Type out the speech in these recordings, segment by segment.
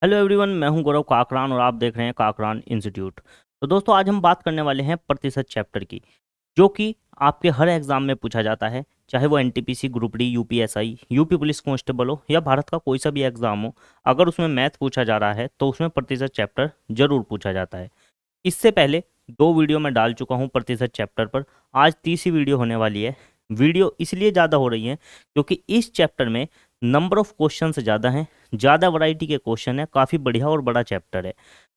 Hello everyone, मैं हूं गौरव काकरान और आप देख रहे हैं काकरान इंस्टीट्यूट। तो दोस्तों, आज हम बात करने वाले हैं प्रतिशत चैप्टर की, जो कि आपके हर एग्जाम में पूछा जाता है। चाहे वो NTPC, group D, UPSI, UP police constable हो या भारत का कोई सा भी एग्जाम हो, अगर उसमें मैथ पूछा जा रहा है तो उसमें प्रतिशत चैप्टर जरूर पूछा जाता है। इससे पहले दो वीडियो मैं डाल चुका हूँ प्रतिशत चैप्टर पर। आज तीसरी वीडियो होने वाली है। वीडियो इसलिए ज़्यादा हो रही है क्योंकि इस चैप्टर में नंबर ऑफ क्वेश्चंस ज़्यादा हैं, ज़्यादा वैरायटी के क्वेश्चन है, काफ़ी बढ़िया और बड़ा चैप्टर है।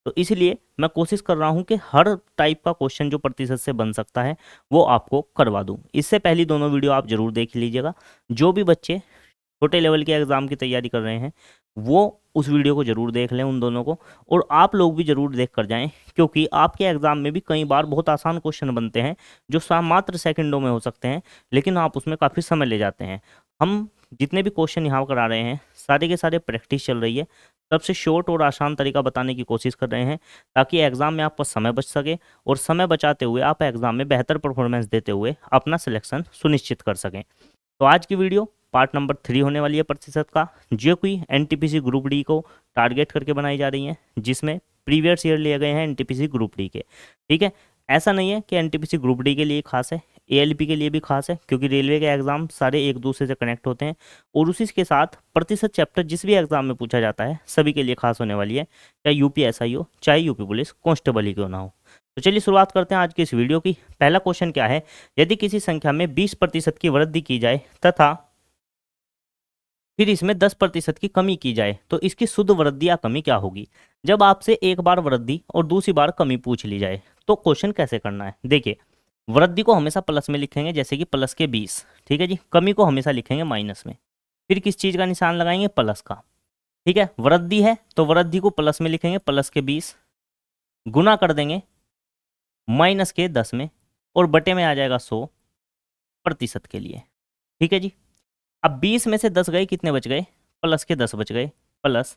तो इसलिए मैं कोशिश कर रहा हूँ कि हर टाइप का क्वेश्चन जो प्रतिशत से बन सकता है वो आपको करवा दूँ। इससे पहली दोनों वीडियो आप ज़रूर देख लीजिएगा। जो भी बच्चे छोटे लेवल के एग्ज़ाम की तैयारी कर रहे हैं वो उस वीडियो को ज़रूर देख लें, उन दोनों को। और आप लोग भी ज़रूर देख कर जाएं, क्योंकि आपके एग्ज़ाम में भी कई बार बहुत आसान क्वेश्चन बनते हैं जो मात्र सेकंडों में हो सकते हैं, लेकिन आप उसमें काफ़ी समय ले जाते हैं। हम जितने भी क्वेश्चन यहाँ करा रहे हैं सारे के सारे प्रैक्टिस चल रही है। सबसे शॉर्ट और आसान तरीका बताने की कोशिश कर रहे हैं ताकि एग्ज़ाम में आपका समय बच सके, और समय बचाते हुए आप एग्ज़ाम में बेहतर परफॉर्मेंस देते हुए अपना सिलेक्शन सुनिश्चित कर सकें। तो आज की वीडियो पार्ट नंबर 3 होने वाली है प्रतिशत का, जो कि एनटीपीसी ग्रुप डी को टारगेट करके बनाई जा रही है, जिसमें प्रीवियस ईयर लिए गए हैं एनटीपीसी ग्रुप डी के। ठीक है, ऐसा नहीं है कि एनटीपीसी ग्रुप डी के लिए खास है, एएलपी के लिए भी खास है, क्योंकि रेलवे के एग्जाम सारे एक दूसरे से कनेक्ट होते हैं। और उसी के साथ प्रतिशत चैप्टर जिस भी एग्जाम में पूछा जाता है सभी के लिए खास होने वाली है, चाहे यूपीएसआई हो चाहे यूपी पुलिस कांस्टेबल ही क्यों ना हो। तो चलिए शुरुआत करते हैं आज की इस वीडियो की। पहला क्वेश्चन क्या है, यदि किसी संख्या में 20% की वृद्धि की जाए तथा फिर इसमें 10% की कमी की जाए तो इसकी शुद्ध वृद्धि या कमी क्या होगी। जब आपसे एक बार वृद्धि और दूसरी बार कमी पूछ ली जाए तो क्वेश्चन कैसे करना है। देखिए, वृद्धि को हमेशा प्लस में लिखेंगे, जैसे कि प्लस के 20। ठीक है जी। कमी को हमेशा लिखेंगे माइनस में। फिर किस चीज़ का निशान लगाएंगे, प्लस का। ठीक है, वृद्धि है तो वृद्धि को प्लस में लिखेंगे, प्लस के 20 गुना कर देंगे माइनस के 10 में, और बटे में आ जाएगा 100 प्रतिशत के लिए। ठीक है जी। अब 20 में से 10 गए, कितने बच गए, प्लस के 10 बच गए। प्लस,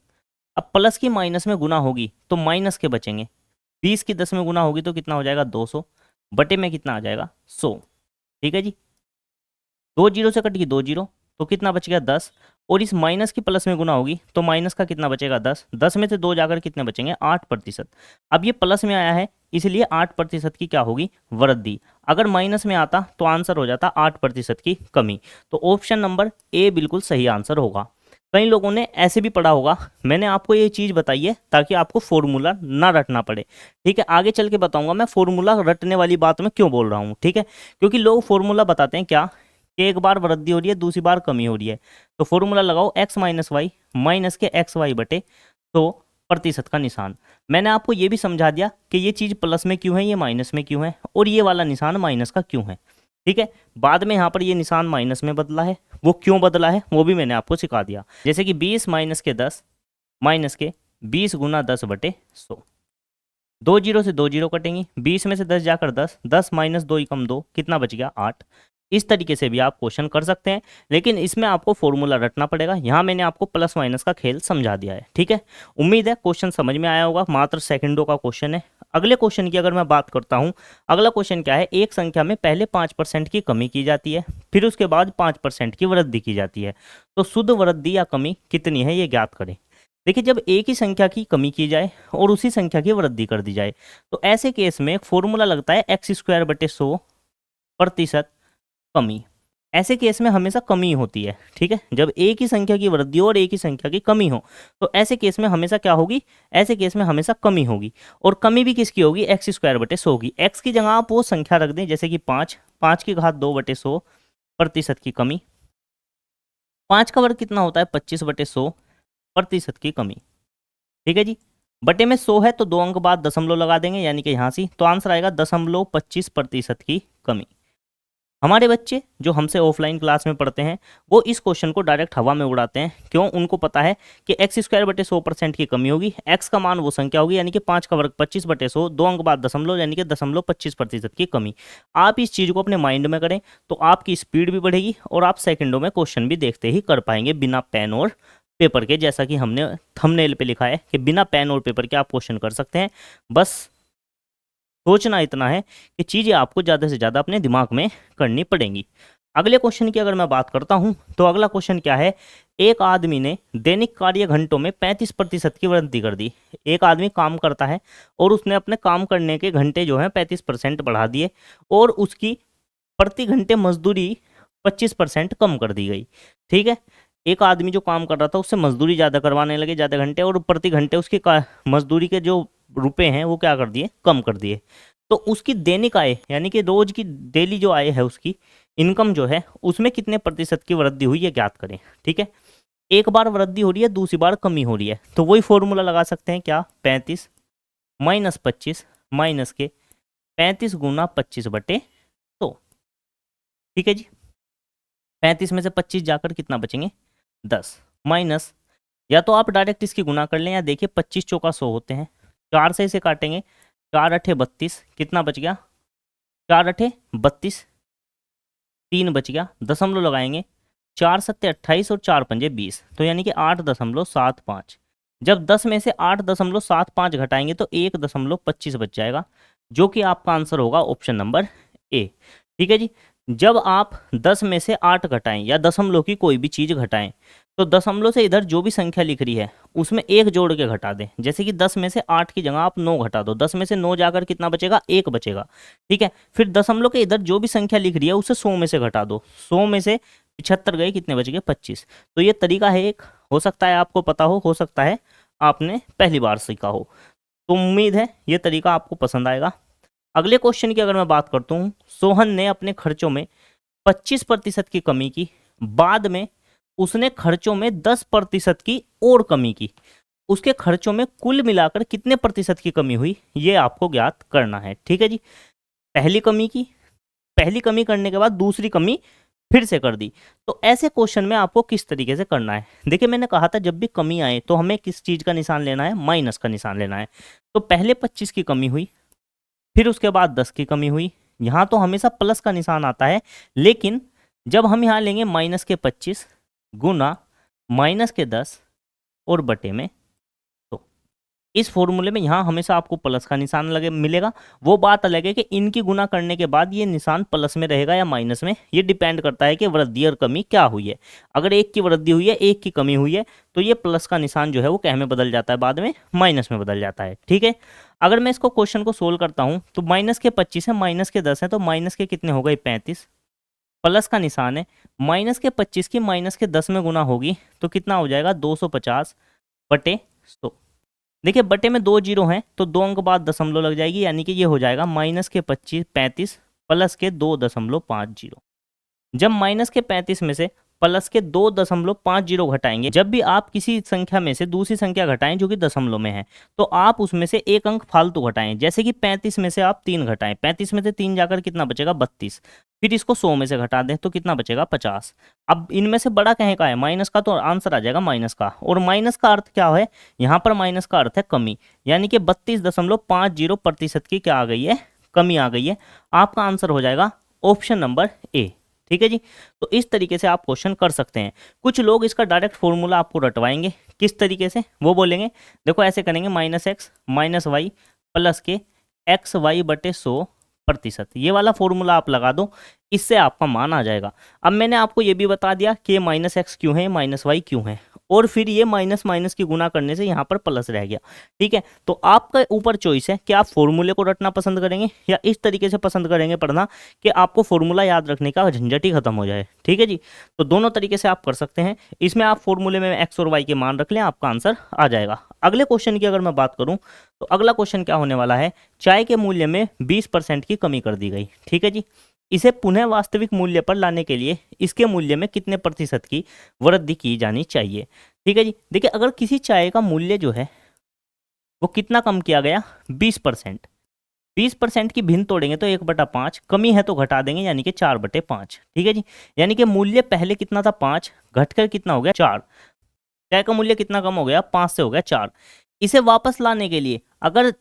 अब प्लस की माइनस में गुना होगी तो माइनस के बचेंगे। 20 की 10 में गुना होगी तो कितना हो जाएगा, 200 बटे में कितना आ जाएगा, 100। ठीक है जी। दो जीरो से कट गई दो जीरो, तो कितना बच गया, 10। और इस माइनस की प्लस में गुना होगी तो माइनस का कितना बचेगा, 10। 10 में से 2 जाकर कितने बचेंगे, 8%। अब ये प्लस में आया है इसलिए 8% की क्या होगी, वृद्धि। अगर माइनस में आता तो आंसर हो जाता 8% की कमी। तो ऑप्शन नंबर ए बिल्कुल सही आंसर होगा। कई लोगों ने ऐसे भी पढ़ा होगा, मैंने आपको ये चीज़ बताई है ताकि आपको फॉर्मूला ना रटना पड़े। ठीक है, आगे चल के बताऊंगा मैं फॉर्मूला रटने वाली बात में क्यों बोल रहा हूँ। ठीक है, क्योंकि लोग फॉर्मूला बताते हैं क्या, कि एक बार वृद्धि हो रही है दूसरी बार कमी हो रही है, तो फॉर्मूला लगाओ x माइनस वाई माइनस के एक्स वाई बटे तो प्रतिशत का निशान। मैंने आपको ये भी समझा दिया कि ये चीज़ प्लस में क्यों है, ये माइनस में क्यों है, और ये वाला निशान माइनस का क्यों है। ठीक है, बाद में यहाँ पर ये निशान माइनस में बदला है, वो क्यों बदला है वो भी मैंने आपको सिखा दिया। जैसे कि 20 माइनस के 10 माइनस के 20 गुना 10 बटे 100। दो जीरो से दो जीरो कटेंगी, 20 में से 10 जाकर 10, 10 माइनस 2 एकम 2, कितना बच गया, 8। इस तरीके से भी आप क्वेश्चन कर सकते हैं, लेकिन इसमें आपको फॉर्मूला रटना पड़ेगा। यहाँ मैंने आपको प्लस माइनस का खेल समझा दिया है। ठीक है, उम्मीद है क्वेश्चन समझ में आया होगा। मात्र सेकंडों का क्वेश्चन है। अगले क्वेश्चन की अगर मैं बात करता हूँ, अगला क्वेश्चन क्या है, एक संख्या में पहले 5% की कमी की जाती है, फिर उसके बाद 5% की वृद्धि की जाती है, तो शुद्ध वृद्धि या कमी कितनी है ये ज्ञात करें। देखिए, जब एक ही संख्या की कमी की जाए और उसी संख्या की वृद्धि कर दी जाए तो ऐसे केस में एक फॉर्मूला लगता है x² बटे 100 प्रतिशत कमी। ऐसे केस में हमेशा कमी होती है। ठीक है, जब एक ही संख्या की वृद्धि हो और एक ही संख्या की कमी हो तो ऐसे केस में हमेशा क्या होगी, ऐसे केस में हमेशा कमी होगी। और कमी भी किसकी होगी, x² बटे 100 की। x की जगह आप वो संख्या रख दें, जैसे कि 5, 5 की घात 2 बटे 100 प्रतिशत की कमी। 5 का वर्ग कितना होता है, 25 बटे 100 प्रतिशत की कमी। ठीक है जी। बटे में 100 है तो 2 अंक बाद दशमलव लगा देंगे, यानी कि यहाँ से तो आंसर आएगा 0.25% की कमी। हमारे बच्चे जो हमसे ऑफलाइन क्लास में पढ़ते हैं वो इस क्वेश्चन को डायरेक्ट हवा में उड़ाते हैं। क्यों, उनको पता है कि x² बटे 100% की कमी होगी, x का मान वो संख्या होगी, यानी कि 5 का वर्ग 25 बटे 100, 2 अंक बाद दशमलव, यानी कि 0.25% की कमी। आप इस चीज़ को अपने माइंड में करें तो आपकी स्पीड भी बढ़ेगी और आप सेकंडों में क्वेश्चन भी देखते ही कर पाएंगे बिना पेन और पेपर के। जैसा कि हमने थंबनेल पे लिखा है कि बिना पेन और पेपर के आप क्वेश्चन कर सकते हैं। बस सोचना इतना है कि चीज़ें आपको ज़्यादा से ज़्यादा अपने दिमाग में करनी पड़ेंगी। अगले क्वेश्चन की अगर मैं बात करता हूं तो अगला क्वेश्चन क्या है, एक आदमी ने दैनिक कार्य घंटों में 35% की वृद्धि कर दी। एक आदमी काम करता है और उसने अपने काम करने के घंटे जो है 35% बढ़ा दिए और उसकी प्रति घंटे मजदूरी 25% कम कर दी गई। ठीक है, एक आदमी जो काम कर रहा था उससे मजदूरी ज़्यादा करवाने लगे, ज़्यादा घंटे, और प्रति घंटे उसकी मजदूरी के जो रुपए हैं वो क्या कर दिए, कम कर दिए। तो उसकी दैनिक आय यानी कि रोज की डेली जो आय है उसकी इनकम जो है उसमें कितने प्रतिशत की वृद्धि हुई है ज्ञात करें। ठीक है, एक बार वृद्धि हो रही है, दूसरी बार कमी हो रही है, तो वही फॉर्मूला लगा सकते हैं क्या, 35 माइनस 25 माइनस के 35 गुना 25/100। ठीक है जी, 35 में से 25 जाकर कितना बचेंगे, 10 माइनस, या तो आप डायरेक्ट इसकी गुना कर लें या देखिए 25 चौका 100 होते हैं, 4 से इसे काटेंगे, 4 अठे 32, कितना बच गया, 4 अठे 32, 3 बच गया, दशमलव लगाएंगे, 4 सत्ते 28 और 4 पंजे 20, तो यानी कि 8.75। जब 10 में से 8.75 घटाएंगे तो 1.25 बच जाएगा, जो कि आपका आंसर होगा ऑप्शन नंबर ए। ठीक है जी, जब आप 10 में से 8 घटाएं या दशमलव की कोई भी चीज़ घटाएं तो दशमलव से इधर जो भी संख्या लिख रही है उसमें एक जोड़ के घटा दें। जैसे कि 10 में से 8 की जगह आप 9 घटा दो, 10 में से 9 जाकर कितना बचेगा, 1 बचेगा। ठीक है, फिर दशमलव के इधर जो भी संख्या लिख रही है उसे 100 में से घटा दो, 100 में से 75 गए, कितने बच गए, 25। तो ये तरीका है एक, हो सकता है आपको पता हो सकता है आपने पहली बार सीखा हो। तो उम्मीद है ये तरीका आपको पसंद आएगा। अगले क्वेश्चन की अगर मैं बात करता हूँ, सोहन ने अपने खर्चों में 25% की कमी की, बाद में उसने खर्चों में 10% की और कमी की, उसके खर्चों में कुल मिलाकर कितने प्रतिशत की कमी हुई, ये आपको ज्ञात करना है। ठीक है जी, पहली कमी की, पहली कमी करने के बाद दूसरी कमी फिर से कर दी, तो ऐसे क्वेश्चन में आपको किस तरीके से करना है। देखिए मैंने कहा था जब भी कमी आए तो हमें किस चीज का निशान लेना है, माइनस का निशान लेना है। तो पहले 25 की कमी हुई, फिर उसके बाद 10 की कमी हुई, यहाँ तो हमेशा प्लस का निशान आता है, लेकिन जब हम यहाँ लेंगे माइनस के 25 गुना माइनस के 10 और बटे में, तो इस फॉर्मूले में यहाँ हमेशा आपको प्लस का निशान लगे मिलेगा। वो बात अलग है कि इनकी गुना करने के बाद ये निशान प्लस में रहेगा या माइनस में, ये डिपेंड करता है कि वृद्धि और कमी क्या हुई है। अगर एक की वृद्धि हुई है, एक की कमी हुई है, तो ये प्लस का निशान जो है वो क्या में बदल जाता है, बाद में माइनस में बदल जाता है। ठीक है, अगर मैं इसको क्वेश्चन को सोल्व करता हूँ तो माइनस के 25 है, माइनस के 10 है, तो माइनस के कितने हो गए, 35, प्लस का निशान है, माइनस के 25 की माइनस के 10 में गुना होगी तो कितना हो जाएगा, 250/100। देखिए बटे में 2 जीरो हैं तो 2 अंक बाद दशमलव लग जाएगी, यानी कि ये हो जाएगा माइनस के 35 प्लस के 2.50। जब माइनस के 35 में से प्लस के 2.50 घटाएंगे, जब भी आप किसी संख्या में से दूसरी संख्या घटाएं जो कि दशमलव में है, तो आप उसमें से एक अंक फालतू घटाएं। जैसे कि 35 में से आप 3 घटाएं, 35 में से 3 जाकर कितना बचेगा, 32, फिर इसको 100 में से घटा दें तो कितना बचेगा, 50। अब इनमें से बड़ा कहे का है, माइनस का, तो आंसर आ जाएगा माइनस का। और माइनस का अर्थ क्या है, यहाँ पर माइनस का अर्थ है कमी, यानी कि 32.50% की क्या आ गई है, कमी आ गई है। आपका आंसर हो जाएगा ऑप्शन नंबर ए। ठीक है जी, तो इस तरीके से आप क्वेश्चन कर सकते हैं। कुछ लोग इसका डायरेक्ट फॉर्मूला आपको रटवाएंगे, किस तरीके से, वो बोलेंगे देखो ऐसे करेंगे, -x -y प्लस के xy/100%, ये वाला फॉर्मूला आप लगा दो, इससे आपका मान आ जाएगा। अब मैंने आपको ये भी बता दिया कि -x क्यों है, -y क्यों है, और फिर ये माइनस माइनस की गुना करने से यहाँ पर प्लस रह गया। ठीक है, तो आपका ऊपर चॉइस है कि आप फॉर्मूले को रटना पसंद करेंगे या इस तरीके से पसंद करेंगे पढ़ना कि आपको फॉर्मूला याद रखने का झंझट ही खत्म हो जाए। ठीक है जी, तो दोनों तरीके से आप कर सकते हैं। इसमें आप फॉर्मूले में एक्स और वाई के मान रख लें, आपका आंसर आ जाएगा। अगले क्वेश्चन की अगर मैं बात करूं तो अगला क्वेश्चन क्या होने वाला है, चाय के मूल्य में 20% की कमी कर दी गई। ठीक है जी, इसे पुनः वास्तविक मूल्य पर लाने के लिए इसके मूल्य में कितने प्रतिशत की वृद्धि की जानी चाहिए। ठीक है जी, देखिए अगर किसी चाय का मूल्य जो है वो कितना कम किया गया, 20%, 20% की भिन्न तोड़ेंगे तो 1/5, कमी है तो घटा देंगे यानी कि 4/5। ठीक है जी, यानी कि मूल्य पहले कितना था, 5, घटकर कितना हो गया, 4। चाय का मूल्य कितना कम हो गया, 5 से हो गया 4। इसे वापस लाने के लिए अगर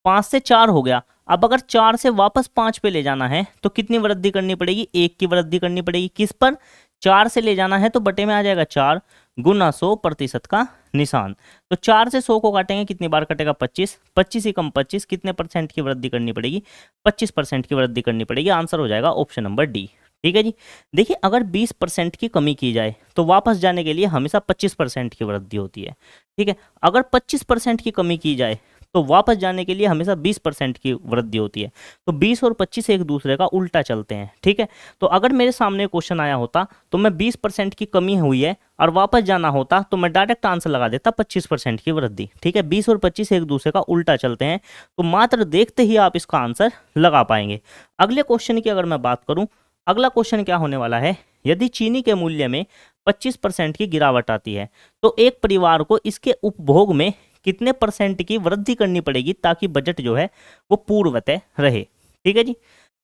5 से 4 हो गया, अब अगर 4 से वापस 5 पे ले जाना है तो कितनी वृद्धि करनी पड़ेगी, 1 की वृद्धि करनी पड़ेगी। किस पर, 4 से ले जाना है तो बटे में आ जाएगा 4 गुना 100% का निशान। तो 4 से 100 को काटेंगे, कितनी बार कटेगा, 25, 25 ही कम 25, कितने % की वृद्धि करनी पड़ेगी, 25% की वृद्धि करनी पड़ेगी। आंसर हो जाएगा ऑप्शन नंबर डी। ठीक है जी। देखिए अगर 20% की कमी की जाए तो वापस जाने के लिए हमेशा 25% की वृद्धि होती है। ठीक है, अगर 25% की कमी की जाए तो वापस जाने के लिए हमेशा 20% की वृद्धि होती है। तो 20 और 25 एक दूसरे का उल्टा चलते हैं। ठीक है, तो अगर मेरे सामने क्वेश्चन आया होता तो मैं 20% की कमी हुई है और वापस जाना होता तो मैं डायरेक्ट आंसर लगा देता 25% की वृद्धि। ठीक है, 20 और 25 एक दूसरे का उल्टा चलते हैं, तो मात्र देखते ही आप इसका आंसर लगा पाएंगे। अगले क्वेश्चन की अगर मैं बात करूं, अगला क्वेश्चन क्या होने वाला है, यदि चीनी के मूल्य में 25% की गिरावट आती है तो एक परिवार को इसके उपभोग में कितने परसेंट की वृद्धि करनी पड़ेगी ताकि बजट जो है वो पूर्ववत रहे। ठीक है जी,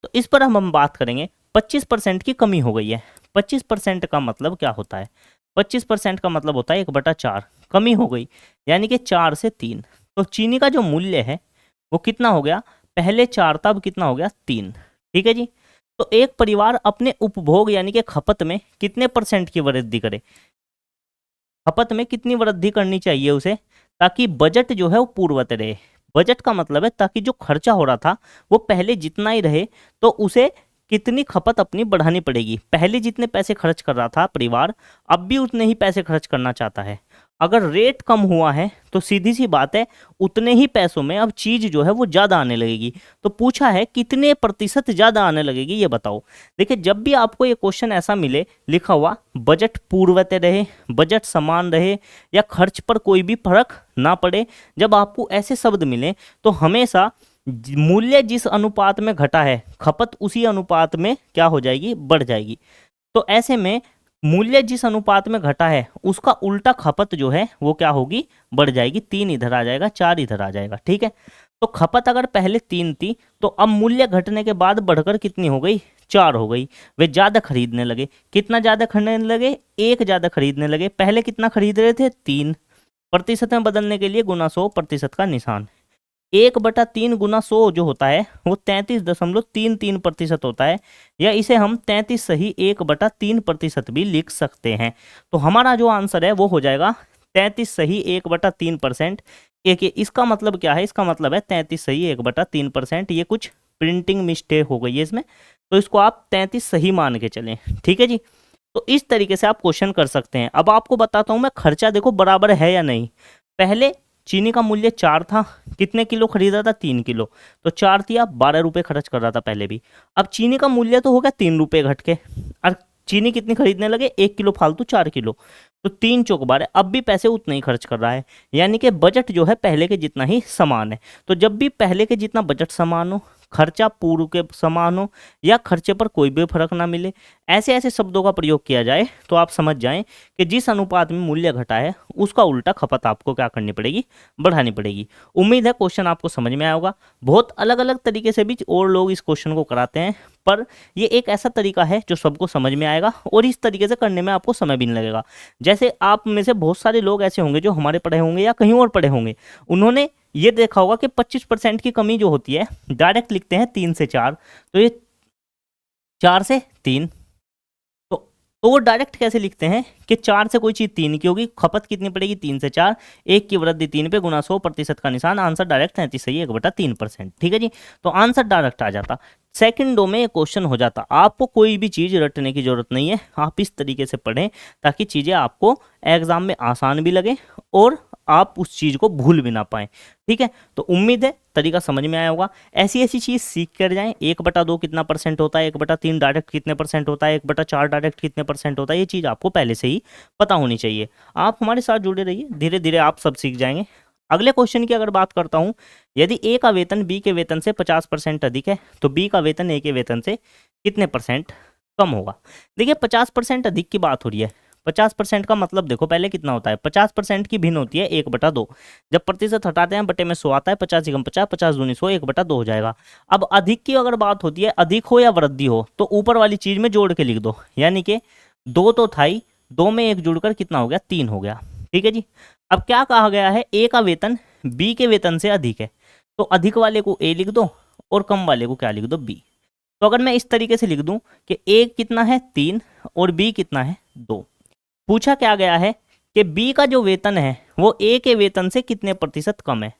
तो इस पर हम बात करेंगे। 25% की कमी हो गई है, 25% का मतलब क्या होता है, 25% का मतलब होता है 1/4 कमी हो गई, यानी कि 4 से 3। तो चीनी का जो मूल्य है वो कितना हो गया, पहले 4 था, अब कितना हो गया 3। ठीक है जी, तो एक परिवार अपने उपभोग यानी कि खपत में कितने परसेंट की वृद्धि करे, खपत में कितनी वृद्धि करनी चाहिए उसे ताकि बजट जो है वो पूर्ववत रहे। बजट का मतलब है ताकि जो खर्चा हो रहा था वो पहले जितना ही रहे, तो उसे कितनी खपत अपनी बढ़ानी पड़ेगी। पहले जितने पैसे खर्च कर रहा था परिवार, अब भी उतने ही पैसे खर्च करना चाहता है। अगर रेट कम हुआ है तो सीधी सी बात है उतने ही पैसों में अब चीज जो है वो ज्यादा आने लगेगी। तो पूछा है कितने प्रतिशत ज्यादा आने लगेगी ये बताओ। देखिए जब भी आपको ये क्वेश्चन ऐसा मिले लिखा हुआ बजट पूर्ववत रहे, बजट समान रहे या खर्च पर कोई भी फर्क ना पड़े, जब आपको ऐसे शब्द मिले तो हमेशा मूल्य जिस अनुपात में घटा है खपत उसी अनुपात में क्या हो जाएगी, बढ़ जाएगी। तो ऐसे में मूल्य जिस अनुपात में घटा है उसका उल्टा खपत जो है वो क्या होगी, बढ़ जाएगी। 3 इधर आ जाएगा, 4 इधर आ जाएगा। ठीक है, तो खपत अगर पहले 3 थी तो अब मूल्य घटने के बाद बढ़कर कितनी हो गई, 4 हो गई। वे ज्यादा खरीदने लगे, कितना ज्यादा खरीदने लगे, 1 ज्यादा खरीदने लगे। पहले कितना खरीद रहे थे, 3। प्रतिशत में बदलने के लिए गुना 100 प्रतिशत का निशान। 1/3 गुना 100 जो होता है वो 33.33% होता है, या इसे हम 33 सही 1/3% भी लिख सकते हैं। तो हमारा जो आंसर है वो हो जाएगा 33 सही 1/3%। एक इसका मतलब क्या है, इसका मतलब है 33 सही 1/3%। ये कुछ प्रिंटिंग मिस्टेक हो गई है इसमें, तो इसको आप 33 सही मान के चलें। ठीक है जी, तो इस तरीके से आप क्वेश्चन कर सकते हैं। अब आपको बताता हूं मैं, खर्चा देखो बराबर है या नहीं। पहले चीनी का मूल्य 4 था, कितने किलो खरीदा था, 3 किलो, तो 4 दिया, 12 रुपये खर्च कर रहा था पहले भी। अब चीनी का मूल्य तो हो गया 3 रुपये घट के, और चीनी कितनी खरीदने लगे, 1 किलो फालतू 4 किलो, तो 3 चौक 12, अब भी पैसे उतना ही खर्च कर रहा है, यानी कि बजट जो है पहले के जितना ही समान है। तो जब भी पहले के जितना बजट समान हो, खर्चा पूर्व के समान हो, या खर्चे पर कोई भी फर्क ना मिले, ऐसे ऐसे शब्दों का प्रयोग किया जाए तो आप समझ जाएं कि जिस अनुपात में मूल्य घटा है उसका उल्टा खपत आपको क्या करनी पड़ेगी, बढ़ानी पड़ेगी। उम्मीद है क्वेश्चन आपको समझ में आया होगा। बहुत अलग अलग तरीके से भी और लोग इस क्वेश्चन को कराते हैं, पर ये एक ऐसा तरीका है जो सबको समझ में आएगा और इस तरीके से करने में आपको समय भी नहीं लगेगा। जैसे आप में से बहुत सारे लोग ऐसे होंगे जो हमारे पढ़े होंगे या कहीं और पढ़े होंगे, उन्होंने ये देखा होगा कि 25% की कमी जो होती है डायरेक्ट लिखते हैं 3 से 4, तो ये 4 से 3, तो वो डायरेक्ट कैसे लिखते हैं कि 4 से कोई चीज 3 की होगी, खपत कितनी पड़ेगी, 3 से 4, 1 की वृद्धि 3 पे गुना 100 प्रतिशत का निशान, आंसर डायरेक्ट 33 सही 1/3%। ठीक है जी, तो आंसर डायरेक्ट आ जाता, सेकंडों में ये क्वेश्चन हो जाता। आपको कोई भी चीज रटने की जरूरत नहीं है, आप इस तरीके से पढ़ें ताकि चीजें आपको एग्जाम में आसान भी लगे और आप उस चीज को भूल भी ना पाए। ठीक है, तो उम्मीद है तरीका समझ में आया होगा। ऐसी ऐसी चीज सीख कर जाएं। 1/2 कितना परसेंट होता है, 1/3 डायरेक्ट कितने परसेंट होता है, 1/4 डायरेक्ट कितने परसेंट होता है, ये चीज आपको पहले से ही पता होनी चाहिए। आप हमारे साथ जुड़े रहिए, धीरे धीरे आप सब सीख जाएंगे। अगले क्वेश्चन की अगर बात करता हूं, यदि ए का वेतन बी के वेतन से 50% अधिक है तो बी का वेतन ए के वेतन से कितने परसेंट कम होगा। देखिए 50% अधिक की बात हो रही है। 50% का मतलब देखो पहले कितना होता है, 50% की भिन्न होती है 1/2। जब प्रतिशत हटाते हैं बटे में 100 आता है, 50 एकम 50, 50 दूनी 100, 1/2 हो जाएगा। अब अधिक की अगर बात होती है, अधिक हो या वृद्धि हो, तो ऊपर वाली चीज में जोड़ के लिख दो, यानी कि 2 तो था ही, 2 में 1 जुड़कर कितना हो गया, 3 हो गया। ठीक है जी, अब क्या कहा गया है, ए का वेतन बी के वेतन से अधिक है, तो अधिक वाले को ए लिख दो और कम वाले को क्या लिख दो, बी। तो अगर मैं इस तरीके से लिख दूं कि ए कितना है 3 और बी कितना है 2, पूछा क्या गया है कि बी का जो वेतन है वो ए के वेतन से कितने प्रतिशत कम है।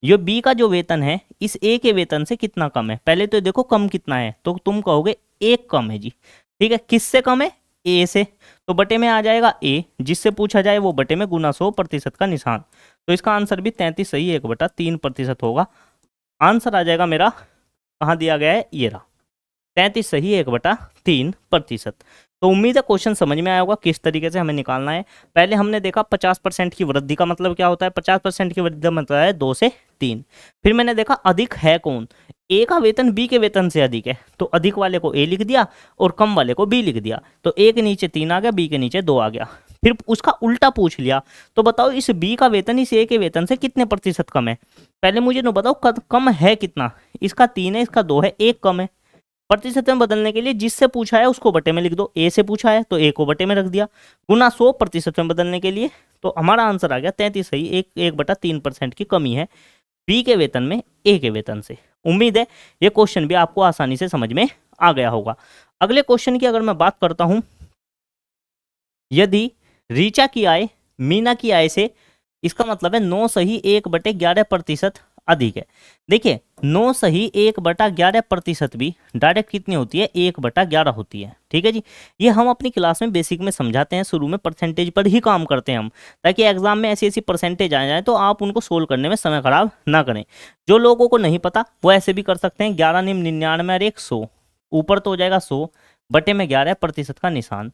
ये बी का जो वेतन है इस ए के वेतन से कितना कम है, पहले तो देखो कम कितना है, तो तुम कहोगे 1 कम है जी। ठीक है, किससे कम है? ए से। तो बटे में आ जाएगा ए, जिससे पूछा जाए वो बटे में गुना 100% का निशान। तो इसका आंसर भी 33 सही 1/3% होगा। आंसर आ जाएगा मेरा, कहाँ दिया गया है, ये रहा, 33 सही 1/3%। तो उम्मीद है क्वेश्चन समझ में आया होगा किस तरीके से हमें निकालना है। पहले हमने देखा 50% की वृद्धि का मतलब क्या होता है, 50% की वृद्धि का मतलब है 2 से 3। फिर मैंने देखा अधिक है कौन, ए का वेतन बी के वेतन से अधिक है, तो अधिक वाले को ए लिख दिया और कम वाले को बी लिख दिया। तो ए के नीचे 3 आ गया, बी के नीचे 2 आ गया। फिर उसका उल्टा पूछ लिया, तो बताओ इस बी का वेतन इस ए के वेतन से कितने प्रतिशत कम है। पहले मुझे ना बताओ कम है कितना, इसका 3 है, इसका 2 है, 1 कम है। प्रतिशत में बदलने के लिए जिससे पूछा है उसको बटे में लिख दो, ए से पूछा है तो ए को बटे में रख दिया, गुना 100% में बदलने के लिए। तो हमारा आंसर आ गया 33 सही 1/3% की कमी है बी के वेतन में ए के वेतन से। उम्मीद है ये क्वेश्चन भी आपको आसानी से समझ में आ गया होगा। अगले क्वेश्चन की अगर मैं बात करता हूं, यदि रीचा की आय मीना की आय से, इसका मतलब है 9 सही 1/11% अधिक है। देखिए 9 सही 1/11% भी डायरेक्ट कितनी होती है, 1/11 होती है। ठीक है जी, ये हम अपनी क्लास में बेसिक में समझाते हैं, शुरू में परसेंटेज पर ही काम करते हैं हम, ताकि एग्जाम में ऐसी ऐसी परसेंटेज आ जाए तो आप उनको सोल्व करने में समय खराब ना करें। जो लोगों को नहीं पता वो ऐसे भी कर सकते हैं, 11 निम 99 और 100, ऊपर तो हो जाएगा 100, बटे में 11% का निशान,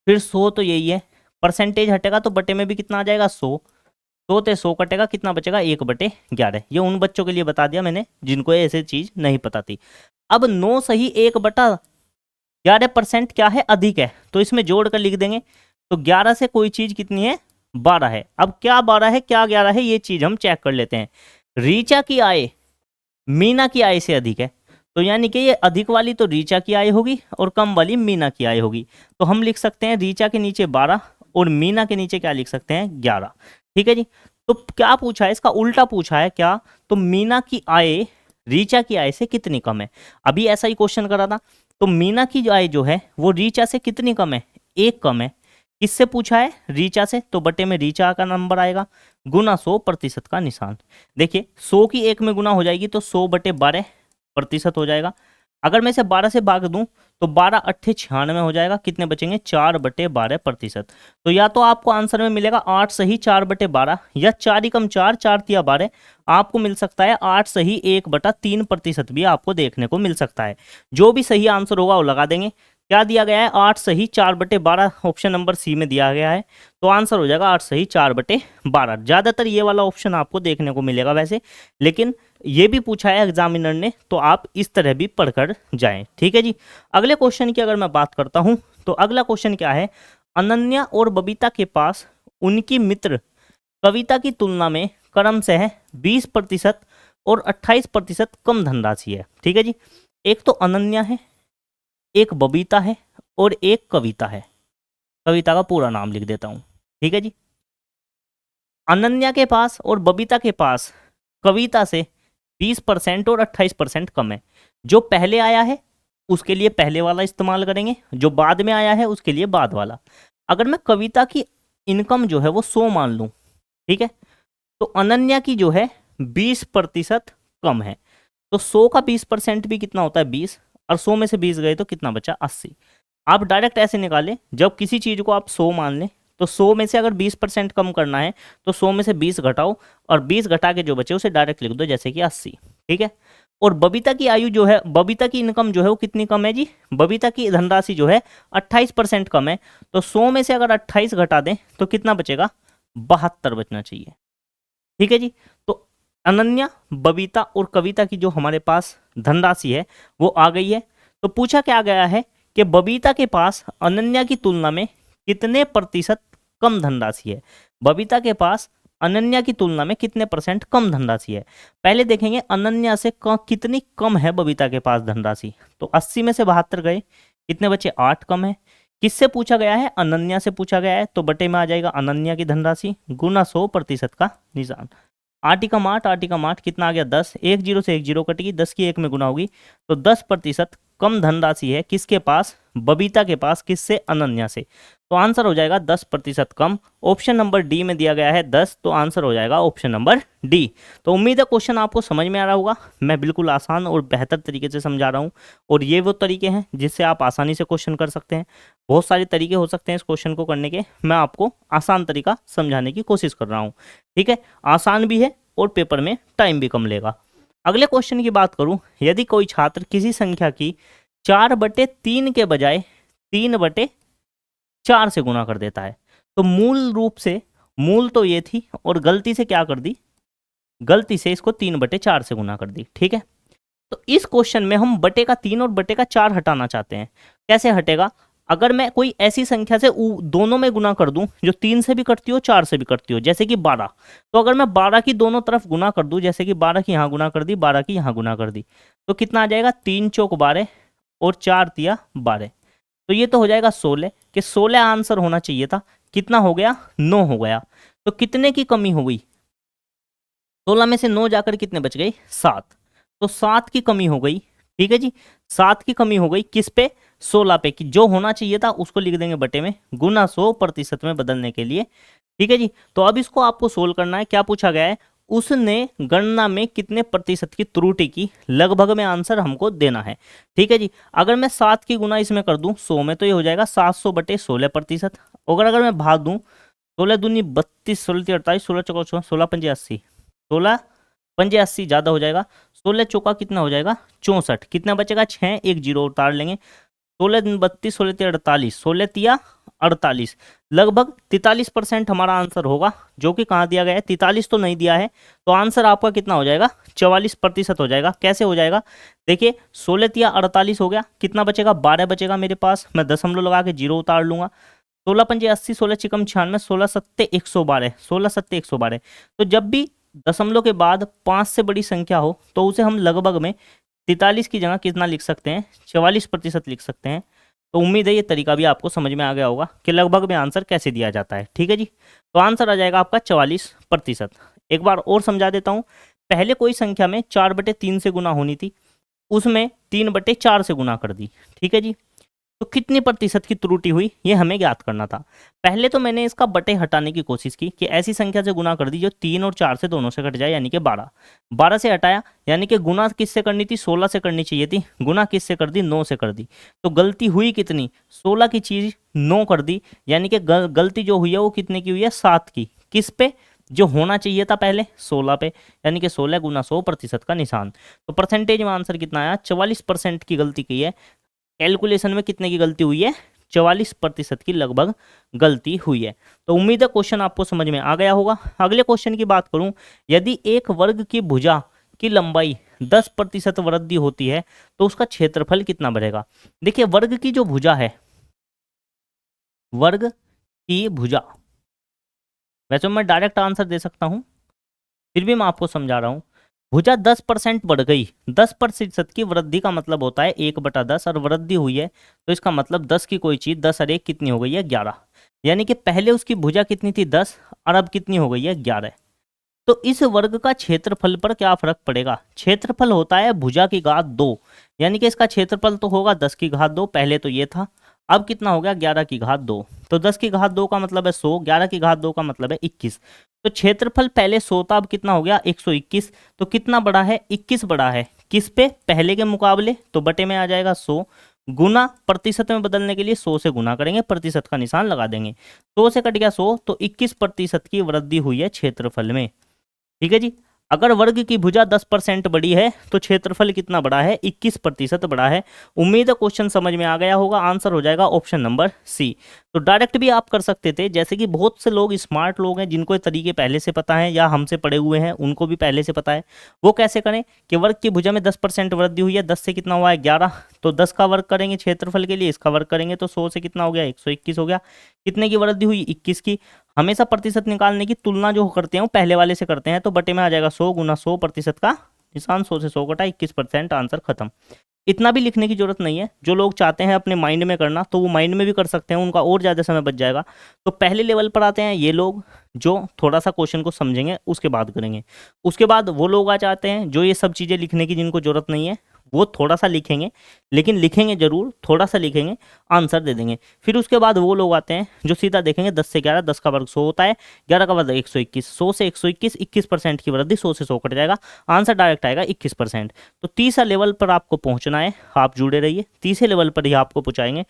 फिर 100 तो यही है, परसेंटेज हटेगा तो बटे में भी कितना आ जाएगा 100, 100 से 100 कटेगा, कितना बचेगा 1/11। ये उन बच्चों के लिए बता दिया मैंने जिनको ऐसे चीज नहीं पता थी। अब 9 सही 1/11% क्या है, अधिक है, तो इसमें जोड़ कर लिख देंगे। तो 11 से कोई चीज कितनी है, 12 है। अब क्या 12 है क्या 11 है, ये चीज हम चेक कर लेते हैं। रीचा की आय मीना की आय से अधिक है, तो यानी कि ये अधिक वाली तो रीचा की आय होगी और कम वाली मीना की आय होगी। तो हम लिख सकते हैं रीचा के नीचे 12 और मीना के नीचे क्या लिख सकते हैं, 11। ठीक है जी, तो क्या पूछा है, इसका उल्टा पूछा है क्या, तो मीना की आय रीचा की आय से कितनी कम है। अभी ऐसा ही क्वेश्चन करा था, तो मीना की आय जो है वो रीचा से कितनी कम है, 1 कम है। किससे पूछा है, रीचा से, तो बटे में रीचा का नंबर आएगा, गुना 100% का निशान। देखिए 100 की 1 में गुना हो जाएगी तो 100/12% हो जाएगा। अगर मैं इसे 12 से भाग दूं तो 12 अट्ठे 96 हो जाएगा, कितने बचेंगे 4/12%। तो या तो आपको आंसर में मिलेगा 8 सही 4/12, या 4 ही कम 4, 4 तिया 12, आपको मिल सकता है 8 सही 1/3% भी आपको देखने को मिल सकता है। जो भी सही आंसर होगा वो लगा देंगे। क्या दिया गया है, 8 सही 4/12, ऑप्शन नंबर सी में दिया गया है, तो आंसर हो जाएगा 8 सही 4/12। ज़्यादातर ये वाला ऑप्शन आपको देखने को मिलेगा वैसे, लेकिन ये भी पूछा है एग्जामिनर ने, तो आप इस तरह भी पढ़कर जाएं। ठीक है जी, अगले क्वेश्चन की अगर मैं बात करता हूं, तो अगला क्वेश्चन क्या है, अनन्या और बबीता के पास उनकी मित्र कविता की तुलना में क्रमशः 20% और 28% कम धनराशि है। ठीक है जी, एक तो अनन्या है, एक बबीता है और एक कविता है। कविता का पूरा नाम लिख देता हूं। ठीक है जी, अनन्या के पास और बबीता के पास कविता से 20% और 28% कम है। जो पहले आया है उसके लिए पहले वाला इस्तेमाल करेंगे, जो बाद में आया है उसके लिए बाद वाला। अगर मैं कविता की इनकम जो है वो 100 मान लूं, ठीक है, तो अनन्या की जो है 20% कम है, तो 100 का 20% भी कितना होता है 20, और 100 में से 20 गए तो कितना बचा 80। आप डायरेक्ट ऐसे निकालें, जब किसी चीज़ को आप 100 मान लें तो 100 में से अगर 20% कम करना है तो 100 में से 20 घटाओ और 20 घटा के जो बचे उसे डायरेक्ट लिख दो, जैसे कि 80। ठीक है, और बबीता की आयु जो है, बबीता की इनकम जो है वो कितनी कम है जी, बबीता की धनराशि जो है 28% कम है, तो 100 में से अगर 28 घटा दें तो कितना बचेगा 72 बचना चाहिए। ठीक है जी, तो अनन्या, बबीता और कविता की जो हमारे पास धनराशि है वो आ गई है। तो पूछा क्या गया है कि बबीता के पास अनन्या की तुलना में कितने प्रतिशत कम धनराशि है। बबीता के पास अनन्या की तुलना में कितने % कम धनराशि है। पहले देखेंगे अनन्या से कितनी कम है बबीता के पास धनराशि, तो 80 में से 72 गए, कितने बचे 8 कम है। किससे पूछा गया है, अनन्या से पूछा गया है, तो बटे में आ जाएगा अनन्या की धनराशि गुना 100% का निशान। 8 8 8 8 कितना आ गया 10, 1 0 से 1 0 कटेगी, 10 की 1 में गुना होगी, तो 10% कम धनराशि है किसके पास, बबीता के पास, किससे, अनन्या से। तो आंसर हो जाएगा 10% कम। ऑप्शन नंबर डी में दिया गया है 10, तो आंसर हो जाएगा ऑप्शन नंबर डी। तो उम्मीद है क्वेश्चन आपको समझ में आ रहा होगा। मैं बिल्कुल आसान और बेहतर तरीके से समझा रहा हूँ, और ये वो तरीके हैं जिससे आप आसानी से क्वेश्चन कर सकते हैं। बहुत सारे तरीके हो सकते हैं इस क्वेश्चन को करने के, मैं आपको आसान तरीका समझाने की कोशिश कर रहा हूँ। ठीक है, आसान भी है और पेपर में टाइम भी कम लेगा। अगले क्वेश्चन की बात करूं, यदि कोई छात्र किसी संख्या की 4/3 के बजाय 3/4 से गुणा कर देता है, तो मूल रूप से, मूल तो ये थी और गलती से क्या कर दी, गलती से इसको 3/4 से गुना कर दी। ठीक है, तो इस क्वेश्चन में हम बटे का 3 और बटे का 4 हटाना चाहते हैं। कैसे हटेगा, अगर मैं कोई ऐसी संख्या से दोनों में गुना कर दूं जो 3 से भी कटती हो 4 से भी कटती हो, जैसे कि 12, तो अगर मैं 12 की दोनों तरफ गुना कर दूं, जैसे कि 12 की यहाँ गुना कर दी, 12 की यहाँ गुना कर दी, तो कितना आ जाएगा, 3 चौक 12 और 4 तिया 12, तो ये तो हो जाएगा 16, कि 16 आंसर होना चाहिए था। कितना हो गया, 9 हो गया। तो कितने की कमी हो गई, 16 में से 9 जाकर कितने बच गए, 7, तो 7 की कमी हो गई। ठीक है जी, 7 की कमी हो गई किस पे, 16 पे, कि जो होना चाहिए था उसको लिख देंगे बटे में, गुना 100% में बदलने के लिए। ठीक है जी, तो अब इसको आपको सोल्व करना है। क्या पूछा गया है, उसने गणना में कितने प्रतिशत की त्रुटि की, लगभग में आंसर हमको देना है। ठीक है जी, अगर मैं 7 की गुना इसमें कर दूं 100 में, तो ये हो जाएगा 700/16%। अगर मैं भाग दूं, 16 दूनी 32, 16 × 48, 16 × 4, 16 × 5 = 80, 16 × 5 = 80, ज़्यादा हो जाएगा। 16 चौका कितना हो जाएगा, 64, कितना बचेगा, 6, एक जीरो उतार लेंगे। 16 दूनी 32, 16 × 3 = 48, 16 तिया 48, लगभग 43% हमारा आंसर होगा, जो कि कहाँ दिया गया है, 43 तो नहीं दिया है। तो आंसर आपका कितना हो जाएगा, 44% हो जाएगा। कैसे हो जाएगा, देखिए 16 तिया 48 हो गया, कितना बचेगा, 12 बचेगा मेरे पास, मैं दशमलव लगा के जीरो उतार लूंगा। 16 × 5 = 80, 16 × 6 = 96, 16 × 7 = 112, 16 × 7 = 112। तो जब भी दशमलव के बाद 5 से बड़ी संख्या हो तो उसे हम लगभग में 43 की जगह कितना लिख सकते हैं, 44% लिख सकते हैं। तो उम्मीद है ये तरीका भी आपको समझ में आ गया होगा कि लगभग में आंसर कैसे दिया जाता है। ठीक है जी, तो आंसर आ जाएगा आपका 44%। एक बार और समझा देता हूँ, पहले कोई संख्या में 4/3 से गुना होनी थी, उसमें 3/4 से गुना कर दी। ठीक है जी, तो कितनी प्रतिशत की त्रुटि हुई ये हमें ज्ञात करना था। पहले तो मैंने इसका बटे हटाने की कोशिश की कि ऐसी संख्या से गुना कर दी जो 3 और 4 से दोनों से कट जाए, यानी कि 12। 12 से हटाया, यानी कि गुना किससे करनी थी, 16 से करनी चाहिए थी, गुना किससे कर दी, 9 से कर दी। तो गलती हुई कितनी, 16 की चीज़ 9 कर दी, यानी कि गलती जो हुई है वो कितने की हुई है, 7 की। किस पे, जो होना चाहिए था पहले 16 पे, यानी कि 16 गुना 100% का निशान। तो परसेंटेज में आंसर कितना आया, 44% की गलती की है। कैलकुलेशन में कितने की गलती हुई है, 44% की लगभग गलती हुई है। तो उम्मीद है क्वेश्चन आपको समझ में आ गया होगा। अगले क्वेश्चन की बात करूं, यदि एक वर्ग की भुजा की लंबाई 10% वृद्धि होती है तो उसका क्षेत्रफल कितना बढ़ेगा। देखिए वर्ग की जो भुजा है, वर्ग की भुजा, वैसे मैं डायरेक्ट आंसर दे सकता हूं, फिर भी मैं आपको समझा रहा हूं। भुजा 10% बढ़ गई, 10% की वृद्धि का मतलब होता है 1/10, और वृद्धि हुई है तो इसका मतलब 10 की कोई चीज़ 10 और 1 कितनी हो गई है, 11। यानी कि पहले उसकी भुजा कितनी थी, 10, और अब कितनी हो गई है, 11। तो इस वर्ग का क्षेत्रफल पर क्या फर्क पड़ेगा, क्षेत्रफल होता है भुजा की घात 2, यानी कि इसका क्षेत्रफल तो होगा 10 की घात 2, पहले तो ये था, अब कितना हो गया, 11 की घात 2। तो 10 की घात 2 का मतलब है 100, 11 की घात 2 का मतलब है 21। तो क्षेत्रफल पहले 100 था, अब कितना हो गया, 121। तो कितना बड़ा है, 21 बड़ा है, किस पे, पहले के मुकाबले, तो बटे में आ जाएगा 100, गुना प्रतिशत में बदलने के लिए 100 से गुना करेंगे, प्रतिशत का निशान लगा देंगे, 100 से कट गया 100, तो 21% की वृद्धि हुई है क्षेत्रफल में। ठीक है जी, अगर वर्ग की भुजा 10% बड़ी है तो क्षेत्रफल कितना बड़ा है, 21% बड़ा है। उम्मीद है क्वेश्चन समझ में आ गया होगा, आंसर हो जाएगा ऑप्शन नंबर सी। तो डायरेक्ट भी आप कर सकते थे, जैसे कि बहुत से लोग स्मार्ट लोग हैं जिनको ये तरीके पहले से पता है या हमसे पढ़े हुए हैं, उनको भी पहले से पता है। वो कैसे करें कि वर्ग की भुजा में 10% वृद्धि हुई है, 10 से कितना हुआ है, 11, तो 10 का वर्ग करेंगे क्षेत्रफल के लिए, इसका वर्ग करेंगे तो 100 से कितना हो गया, 121 हो गया। कितने की वृद्धि हुई, 21 की। हमेशा प्रतिशत निकालने की तुलना जो करते हैं वो पहले वाले से करते हैं, तो बटे में आ जाएगा 100 गुना 100% का निशान, 100 से 100 घटा 21%, आंसर खत्म। इतना भी लिखने की जरूरत नहीं है, जो लोग चाहते हैं अपने माइंड में करना तो वो माइंड में भी कर सकते हैं, उनका और ज़्यादा समय बच जाएगा। तो पहले लेवल पर आते हैं ये लोग जो थोड़ा सा क्वेश्चन को समझेंगे, उसके बाद करेंगे। उसके बाद वो लोग आ जाते हैं जो ये सब चीज़ें लिखने की जिनको जरूरत नहीं है, वो थोड़ा सा लिखेंगे, लेकिन लिखेंगे जरूर, थोड़ा सा लिखेंगे, आंसर दे देंगे। फिर उसके बाद वो लोग आते हैं जो सीधा देखेंगे 10 से 11, 10 का वर्ग 100 होता है, 11 का वर्ग 121, 100 से 121, 21% की वृद्धि, 100 से 100 कट जाएगा, आंसर डायरेक्ट आएगा 21%। तो तीसरा लेवल पर आपको पहुंचना है, आप जुड़े रहिए, तीसरे लेवल पर ही आपको पहुंचाएंगे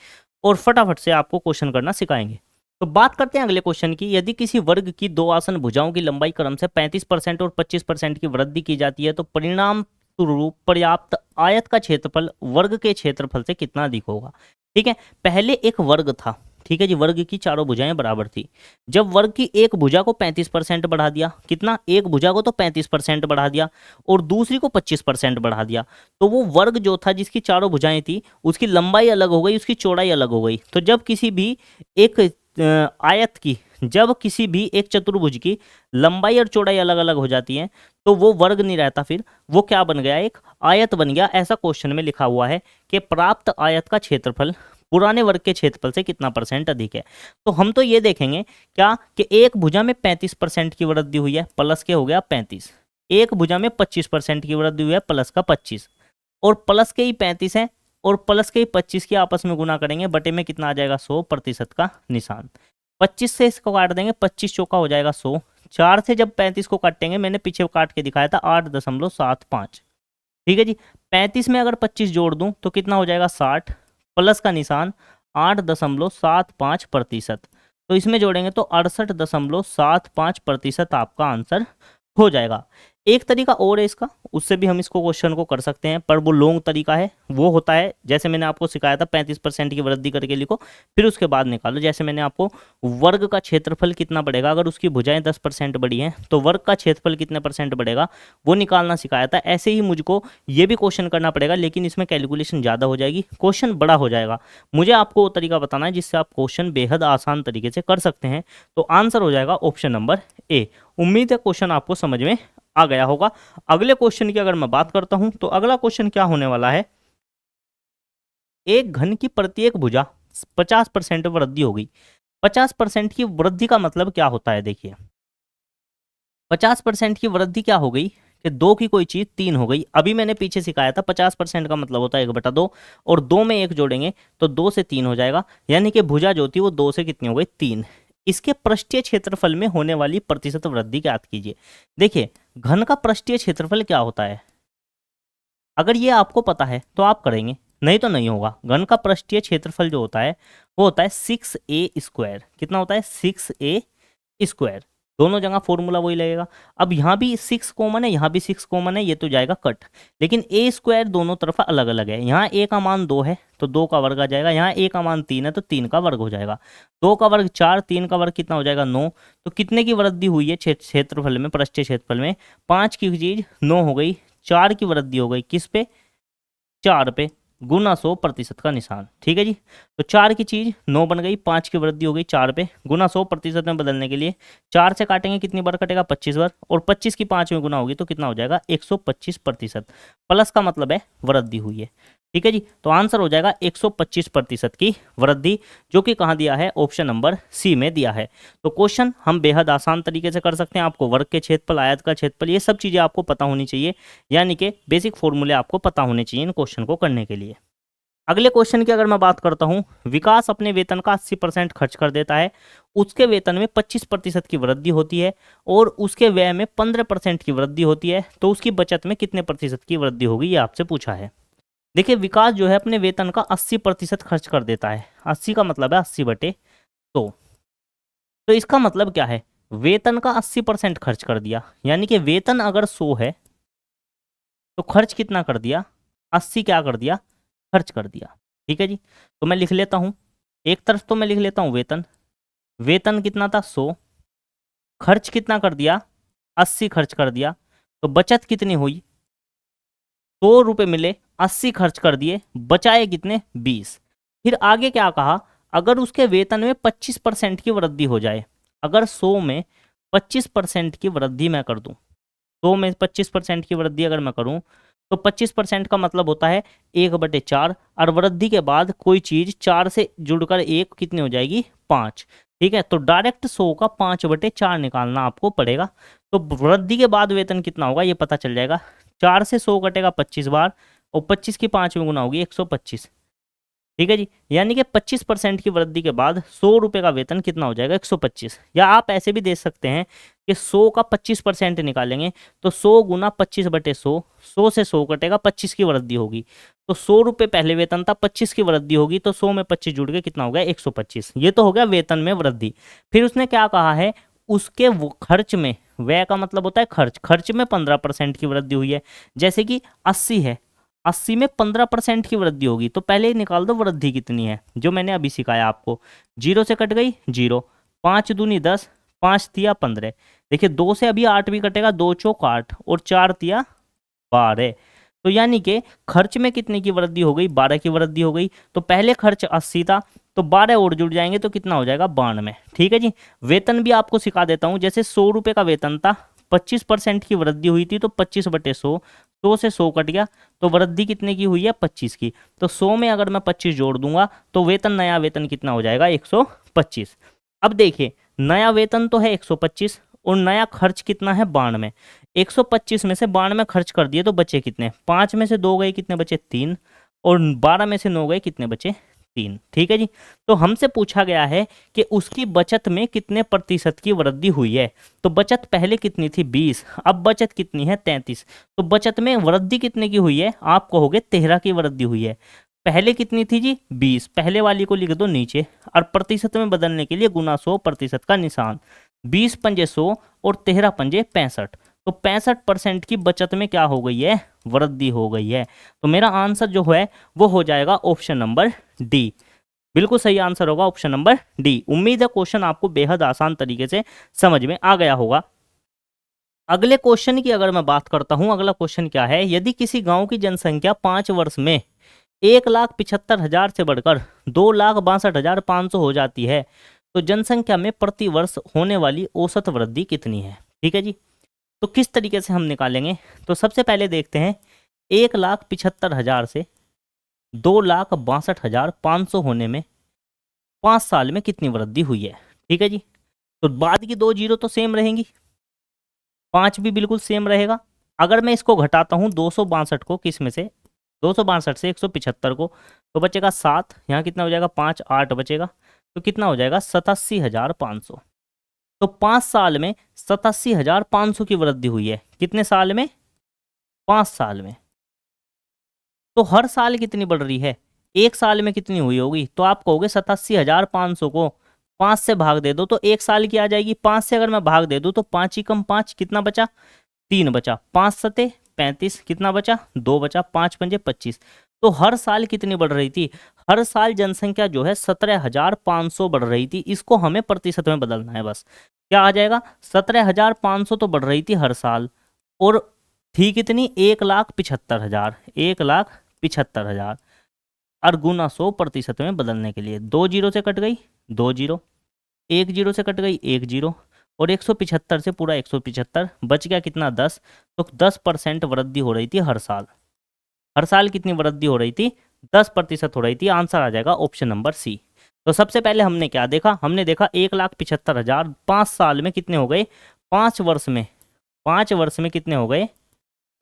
और फटाफट से आपको क्वेश्चन करना सिखाएंगे। तो बात करते हैं अगले क्वेश्चन की। यदि किसी वर्ग की दो आसन भुजाओं की लंबाई क्रम से 35% और 25% की वृद्धि की जाती है तो परिणाम स्वरूप पर्याप्त आयत का क्षेत्रफल वर्ग के क्षेत्रफल से कितना अधिक होगा। ठीक है, पहले एक वर्ग था, ठीक है जी, वर्ग की चारों भुजाएं बराबर थी। जब वर्ग की एक भुजा को 35% बढ़ा दिया, कितना, एक भुजा को तो 35% बढ़ा दिया और दूसरी को 25% बढ़ा दिया, तो वो वर्ग जो था जिसकी चारों भुजाएं थी उसकी लंबाई अलग हो गई, उसकी चौड़ाई अलग हो गई। तो जब किसी भी एक आयत की, जब किसी भी एक चतुर्भुज की लंबाई और चौड़ाई अलग अलग हो जाती है तो वो वर्ग नहीं रहता, फिर वो क्या बन गया, एक आयत बन गया। ऐसा क्वेश्चन में लिखा हुआ है कि प्राप्त आयत का क्षेत्रफल पुराने वर्ग के क्षेत्रफल से कितना % अधिक है। तो हम तो ये देखेंगे क्या कि एक भुजा में 35% की वृद्धि हुई है, प्लस के हो गया 35, एक भुजा में 25% की वृद्धि हुई है, प्लस का 25, और प्लस के ही 35 है और प्लस के ही 25 की आपस में गुना करेंगे, बटे में कितना आ जाएगा, 100% का निशान। 25 से इसको काट देंगे, 25 चौका हो जाएगा 100, 4 से जब 35 को काटेंगे, मैंने पीछे काट के दिखाया था 8.75, ठीक है जी। 35 में अगर 25 जोड़ दूं तो कितना हो जाएगा, 60, प्लस का निशान 8.75%। तो इसमें जोड़ेंगे तो 68.75% आपका आंसर हो जाएगा। एक तरीका और है इसका, उससे भी हम इसको क्वेश्चन को कर सकते हैं, पर वो लॉन्ग तरीका है। वो होता है जैसे मैंने आपको सिखाया था, 35% की वृद्धि करके लिखो, फिर उसके बाद निकालो। जैसे मैंने आपको वर्ग का क्षेत्रफल कितना बढ़ेगा, अगर उसकी भुजाएं 10% बढ़ी हैं तो वर्ग का क्षेत्रफल कितने % बढ़ेगा वो निकालना सिखाया था। ऐसे ही मुझको ये भी क्वेश्चन करना पड़ेगा, लेकिन इसमें कैलकुलेशन ज़्यादा हो जाएगी, क्वेश्चन बड़ा हो जाएगा। मुझे आपको वो तरीका बताना है जिससे आप क्वेश्चन बेहद आसान तरीके से कर सकते हैं। तो आंसर हो जाएगा ऑप्शन नंबर ए। उम्मीद है क्वेश्चन आपको समझ में आ गया होगा। अगले क्वेश्चन की अगर मैं बात करता हूं तो अगला क्वेश्चन क्या होने वाला है, एक घन की प्रत्येक भुजा 50% वृद्धि हो गई। 50% की वृद्धि का मतलब क्या होता है, देखिए 50% की वृद्धि क्या हो गई कि दो की कोई चीज 3 हो गई। अभी मैंने पीछे सिखाया था 50% का मतलब होता है 1/2, और 2 में 1 जोड़ेंगे तो 2 से 3 हो जाएगा, यानी कि भुजा जो थी वो 2 से कितनी हो गई, 3। इसके पृष्ठीय क्षेत्रफल में होने वाली प्रतिशत वृद्धि ज्ञात कीजिए। देखिए घन का पृष्ठीय क्षेत्रफल क्या होता है, अगर ये आपको पता है तो आप करेंगे, नहीं तो नहीं होगा। घन का पृष्ठीय क्षेत्रफल जो होता है वो होता है 6a²। कितना होता है, 6a²। दोनों जगह फॉर्मूला वही लगेगा। अब यहाँ भी 6 कॉमन है, यहाँ भी 6 कॉमन है, ये तो जाएगा कट, लेकिन a² दोनों तरफ अलग अलग है। यहाँ a का मान 2 है तो 2 का वर्ग आ जाएगा, यहाँ a का मान 3 है तो 3 का वर्ग हो जाएगा, 2 का वर्ग 4, 3 का वर्ग कितना हो जाएगा, 9। तो कितने की वृद्धि हुई है क्षेत्रफल में, पृष्ठीय क्षेत्रफल में, 5 की चीज 9 हो गई, 4 की वृद्धि हो गई किस पे, 4 पे, गुना 100% का निशान। ठीक है जी, तो 4 की चीज 9 बन गई, 5 की वृद्धि हो गई 4 पे, गुना 100% में बदलने के लिए 4 से काटेंगे कितनी बार कटेगा, 25 बार, और 25 की 5 में गुना होगी तो कितना हो जाएगा, 125%। प्लस का मतलब है वृद्धि हुई है। ठीक है जी, तो आंसर हो जाएगा 125% की वृद्धि, जो कि कहाँ दिया है, ऑप्शन नंबर सी में दिया है। तो क्वेश्चन हम बेहद आसान तरीके से कर सकते हैं। आपको वर्ग के क्षेत्रफल, आयत का क्षेत्रफल, ये सब चीज़ें आपको पता होनी चाहिए, यानी कि बेसिक फॉर्मूले आपको पता होने चाहिए इन क्वेश्चन को करने के लिए। अगले क्वेश्चन की अगर मैं बात करता हूं, विकास अपने वेतन का 80% खर्च कर देता है, उसके वेतन में 25% की वृद्धि होती है और उसके व्यय में 15% की वृद्धि होती है, तो उसकी बचत में कितने प्रतिशत की वृद्धि होगी, ये आपसे पूछा है। देखिए विकास जो है अपने वेतन का 80% खर्च कर देता है, 80 का मतलब है 80/100। तो इसका मतलब क्या है, वेतन का 80% खर्च कर दिया, यानी कि वेतन अगर 100 है तो खर्च कितना कर दिया, 80 क्या कर दिया, खर्च कर दिया। ठीक है जी, तो मैं लिख लेता हूं, एक तरफ तो मैं लिख लेता हूं वेतन, वेतन कितना था 100, खर्च कितना कर दिया, 80 खर्च कर दिया, तो बचत कितनी हुई, 100 रुपये मिले, 80 खर्च कर दिए, बचाए कितने, 20। फिर आगे क्या कहा, अगर उसके वेतन में 25% की वृद्धि हो जाए, अगर 100 में 25% की वृद्धि मैं कर दूं, 100 में 25% की वृद्धि अगर मैं करूं तो 25% का मतलब होता है 1/4, और वृद्धि के बाद कोई चीज 4 से जुड़कर 1 कितनी हो जाएगी, 5। ठीक है, तो डायरेक्ट 100 का 5/4 निकालना आपको पड़ेगा। तो वृद्धि के बाद वेतन कितना होगा ये पता चल जाएगा, 4 से 100 कटेगा 25 बार, और 25 की 5 में गुना होगी 125। ठीक है जी, यानी कि 25% की वृद्धि के बाद 100 रुपये का वेतन कितना हो जाएगा 125। या आप ऐसे भी दे सकते हैं कि 100 का 25% निकालेंगे तो 100 गुना 25/100, 100 से 100 कटेगा, 25 की वृद्धि होगी। तो 100 रुपये पहले वेतन था, 25 की वृद्धि होगी तो 100 में 25 जुड़ के कितना हो गया 125। ये तो हो गया वेतन में वृद्धि। फिर उसने क्या कहा है, उसके खर्च में, व्यय का मतलब होता है खर्च, खर्च में 15% की वृद्धि हुई है। जैसे कि 80 है, 80 में 15% की वृद्धि होगी तो पहले ही निकाल दो वृद्धि कितनी है, जो मैंने अभी सिखाया आपको। 0 से कट गई 0, 5 दूनी 10, 5 तिया 15। देखिए 2 से अभी 8 भी कटेगा, 2 चौक 8 और 4 तिया 12। तो यानी कि खर्च में कितने की वृद्धि हो गई, 12 की वृद्धि हो गई। तो पहले खर्च 80 था तो 12 और जुड़ जाएंगे तो कितना हो जाएगा 92। ठीक है जी। वेतन भी आपको सिखा देता हूं। जैसे 100 रुपये का वेतन था, 25% की वृद्धि हुई थी तो 25/100, 100 से 100 कट गया तो वृद्धि कितने की हुई है 25 की। तो 100 में अगर मैं 25 जोड़ दूंगा तो वेतन, नया वेतन कितना हो जाएगा 125। अब देखिए नया वेतन तो है 125 और नया खर्च कितना है 92। 125 में से 92 खर्च कर दिए तो बचे कितने, 5 में से 2 गए कितने बचे 3, और 12 में से 9 गए कितने बचे 3। ठीक है जी। तो हमसे पूछा गया है कि उसकी बचत में कितने प्रतिशत की वृद्धि हुई है। तो बचत पहले कितनी थी 20, अब बचत कितनी है 33। तो बचत में वृद्धि कितने की हुई है, आप कहोगे 13 की वृद्धि हुई है। पहले कितनी थी जी 20, पहले वाली को लिख दो नीचे, और प्रतिशत में बदलने के लिए गुना 100 प्रतिशत का निशान। 20 पंजे 100 और 13 पंजे 65। तो 65% की बचत में क्या हो गई है, वृद्धि हो गई है। तो मेरा आंसर जो है वो हो जाएगा ऑप्शन नंबर डी। बिल्कुल सही आंसर होगा ऑप्शन नंबर डी। उम्मीद है क्वेश्चन आपको बेहद आसान तरीके से समझ में आ गया होगा। अगले क्वेश्चन की अगर मैं बात करता हूं, अगला क्वेश्चन क्या है, यदि किसी गांव की जनसंख्या 5 वर्ष में 1,75,000 से बढ़कर 2,62,500 हो जाती है तो जनसंख्या में प्रति वर्ष होने वाली औसत वृद्धि कितनी है। ठीक है जी। तो किस तरीके से हम निकालेंगे, तो सबसे पहले देखते हैं 1,75,000 से 2,62,500 होने में 5 साल में कितनी वृद्धि हुई है। ठीक है जी। तो बाद की 2 जीरो तो सेम रहेंगी, 5 भी बिल्कुल सेम रहेगा। अगर मैं इसको घटाता हूँ 262 को, किस में से 262 से 175 को, तो बचेगा 7, यहाँ कितना हो जाएगा 5, 8 बचेगा, तो कितना हो जाएगा 87,500। तो 5 साल में 87,500 की वृद्धि हुई है। कितने साल में, 5 साल में। तो हर साल कितनी बढ़ रही है, एक साल में कितनी हुई होगी, तो आप कहोगे 87,500 को 5 से भाग दे दो तो एक साल की आ जाएगी। 5 से अगर मैं भाग दे दूं तो 5 ही कम 5 कितना बचा, 3 बचा, 5 सते 35, कितना बचा 2 बचा, 5 पंजे 25। तो हर साल कितनी बढ़ रही थी, हर साल जनसंख्या जो है 17,500 बढ़ रही थी। इसको हमें प्रतिशत में बदलना है बस। क्या आ जाएगा, 17,500 तो बढ़ रही थी हर साल, और थी कितनी 1,75,000, 1,75,000, और गुना 100 प्रतिशत में बदलने के लिए 2 जीरो से कट गई 2 जीरो, 1 जीरो से कट गई 1 जीरो, और 175 से पूरा 175 बच गया कितना 10। तो 10% वृद्धि हो रही थी हर साल। हर साल कितनी वृद्धि हो रही थी, 10% हो रही थी। आंसर आ जाएगा ऑप्शन नंबर सी। तो सबसे पहले हमने क्या देखा, हमने देखा 1,75,000 5 साल में कितने हो गए, 5 वर्ष में, 5 वर्ष में कितने हो गए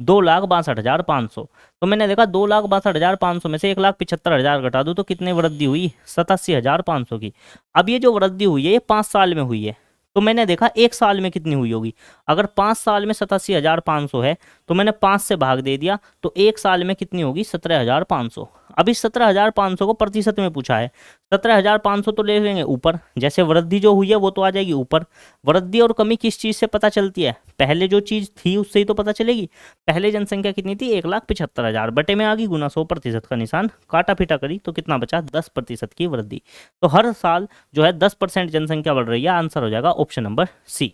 2,62,500। तो मैंने देखा 2,62,500 में से 1,75,000 घटा दूं तो कितनी वृद्धि हुई 87,500 की। अब ये जो वृद्धि हुई है ये 5 साल में हुई है, तो मैंने देखा एक साल में कितनी हुई होगी। अगर 5 साल में 87,500 है तो मैंने 5 से भाग दे दिया तो एक साल में कितनी होगी 17,500। अब इस 17,500 को प्रतिशत में पूछा है, 17,500 तो ले लेंगे ऊपर, जैसे वृद्धि जो हुई है वो तो आ जाएगी ऊपर। वृद्धि और कमी किस चीज़ से पता चलती है, पहले जो चीज़ थी उससे ही तो पता चलेगी। पहले जनसंख्या कितनी थी 1,75,000, बटे में आ गई गुना 100 प्रतिशत का निशान, काटा फिटा करी तो कितना बचा 10% की वृद्धि। तो हर साल जो है 10% जनसंख्या बढ़ रही है। आंसर हो जाएगा ऑप्शन नंबर सी।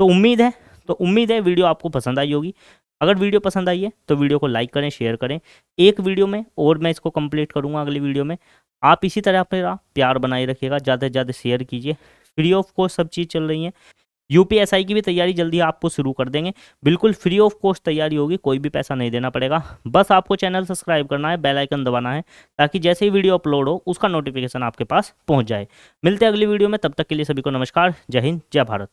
तो उम्मीद है वीडियो आपको पसंद आई होगी। अगर वीडियो पसंद आई है तो वीडियो को लाइक करें, शेयर करें। एक वीडियो में और मैं इसको कंप्लीट करूंगा अगली वीडियो में। आप इसी तरह मेरा प्यार बनाए रखिएगा, ज़्यादा से ज़्यादा शेयर कीजिए। फ्री ऑफ कॉस्ट सब चीज़ चल रही है। यूपीएसआई की भी तैयारी जल्दी आपको शुरू कर देंगे, बिल्कुल फ्री ऑफ कॉस्ट तैयारी होगी, कोई भी पैसा नहीं देना पड़ेगा। बस आपको चैनल सब्सक्राइब करना है, बेल आइकन दबाना है, ताकि जैसे ही वीडियो अपलोड हो उसका नोटिफिकेशन आपके पास पहुंच जाए। मिलते हैं अगली वीडियो में, तब तक के लिए सभी को नमस्कार। जय हिंद, जय भारत।